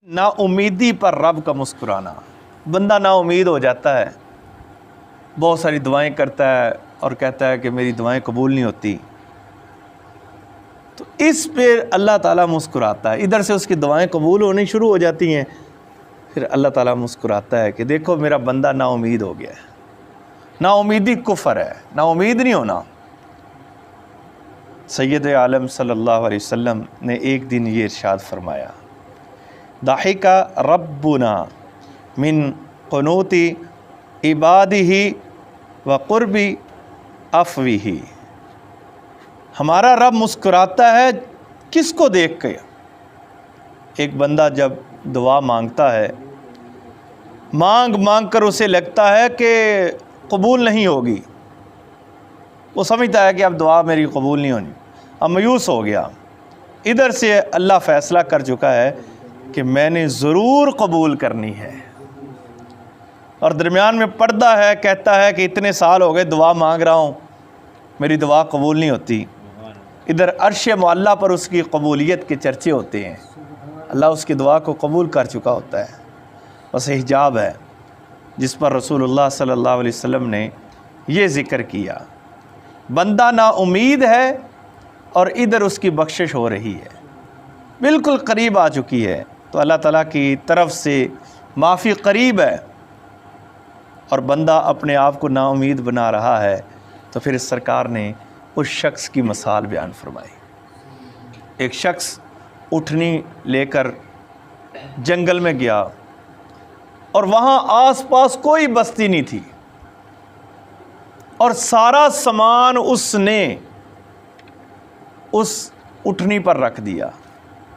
نا امیدی پر رب کا مسکرانا۔ بندہ نا امید ہو جاتا ہے، بہت ساری دعائیں کرتا ہے اور کہتا ہے کہ میری دعائیں قبول نہیں ہوتی، تو اس پہ اللہ تعالیٰ مسکراتا ہے۔ ادھر سے اس کی دعائیں قبول ہونی شروع ہو جاتی ہیں، پھر اللہ تعالیٰ مسکراتا ہے کہ دیکھو میرا بندہ نا امید ہو گیا ہے۔ نا امیدی کفر ہے، نا امید نہیں ہونا۔ سید عالم صلی اللہ علیہ وسلم نے ایک دن یہ ارشاد فرمایا، ضحک ربنا من قنوت عبادہ و قرب عفوہ۔ ہمارا رب مسکراتا ہے کس کو دیکھ کے؟ ایک بندہ جب دعا مانگتا ہے، مانگ کر اسے لگتا ہے کہ قبول نہیں ہوگی، وہ سمجھتا ہے کہ اب دعا میری قبول نہیں ہونی، اب مایوس ہو گیا۔ ادھر سے اللہ فیصلہ کر چکا ہے کہ میں نے ضرور قبول کرنی ہے، اور درمیان میں پردہ ہے، کہتا ہے کہ اتنے سال ہو گئے دعا مانگ رہا ہوں، میری دعا قبول نہیں ہوتی۔ ادھر عرش معلیٰ پر اس کی قبولیت کے چرچے ہوتے ہیں، اللہ اس کی دعا کو قبول کر چکا ہوتا ہے۔ بس حجاب ہے جس پر رسول اللہ صلی اللہ علیہ وسلم نے یہ ذکر کیا، بندہ نا امید ہے اور ادھر اس کی بخشش ہو رہی ہے، بالکل قریب آ چکی ہے، تو اللہ تعالیٰ کی طرف سے معافی قریب ہے، اور بندہ اپنے آپ کو نا امید بنا رہا ہے، تو پھر اس سرکار نے اس شخص کی مثال بیان فرمائی۔ ایک شخص اٹھنی لے کر جنگل میں گیا، اور وہاں آس پاس کوئی بستی نہیں تھی، اور سارا سامان اس نے اس اٹھنی پر رکھ دیا،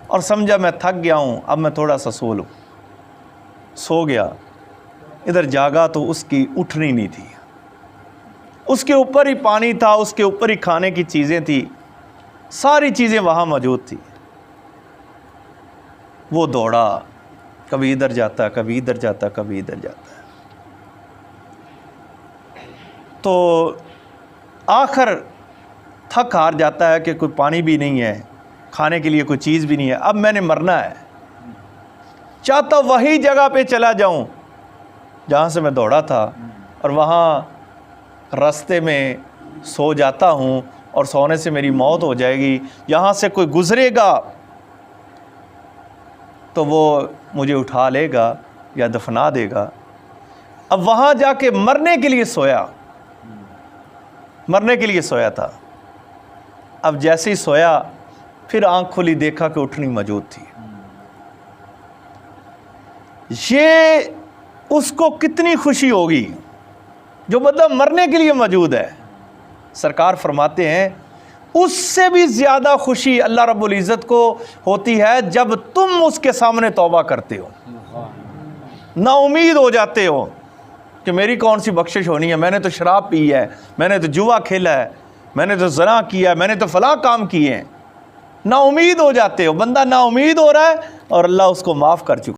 اور سمجھا میں تھک گیا ہوں، اب میں تھوڑا سا سو لوں۔ سو گیا، ادھر جاگا تو اس کی اٹھنی نہیں تھی، اس کے اوپر ہی پانی تھا، اس کے اوپر ہی کھانے کی چیزیں تھی، ساری چیزیں وہاں موجود تھی۔ وہ دوڑا، کبھی ادھر جاتا، کبھی ادھر جاتا، کبھی ادھر جاتا، تو آخر تھک ہار جاتا ہے کہ کوئی پانی بھی نہیں ہے، کھانے کے لیے کوئی چیز بھی نہیں ہے، اب میں نے مرنا ہے، چاہتا وہی جگہ پہ چلا جاؤں جہاں سے میں دوڑا تھا، اور وہاں راستے میں سو جاتا ہوں، اور سونے سے میری موت ہو جائے گی، یہاں سے کوئی گزرے گا تو وہ مجھے اٹھا لے گا یا دفنا دے گا۔ اب وہاں جا کے مرنے کے لیے سویا، مرنے کے لیے سویا تھا۔ اب جیسے ہی سویا، پھر آنکھ کھلی، دیکھا کہ اٹھنی موجود تھی۔ یہ اس کو کتنی خوشی ہوگی جو بندہ مرنے کے لیے موجود ہے۔ سرکار فرماتے ہیں اس سے بھی زیادہ خوشی اللہ رب العزت کو ہوتی ہے جب تم اس کے سامنے توبہ کرتے ہو، نا امید ہو جاتے ہو کہ میری کون سی بخشش ہونی ہے، میں نے تو شراب پی ہے، میں نے تو جوا کھیلا ہے، میں نے تو زنا کیا ہے، میں نے تو فلاں کام کیے ہیں۔ نا امید ہو جاتے ہو، بندہ نا امید ہو رہا ہے اور اللہ اس کو معاف کر چکا۔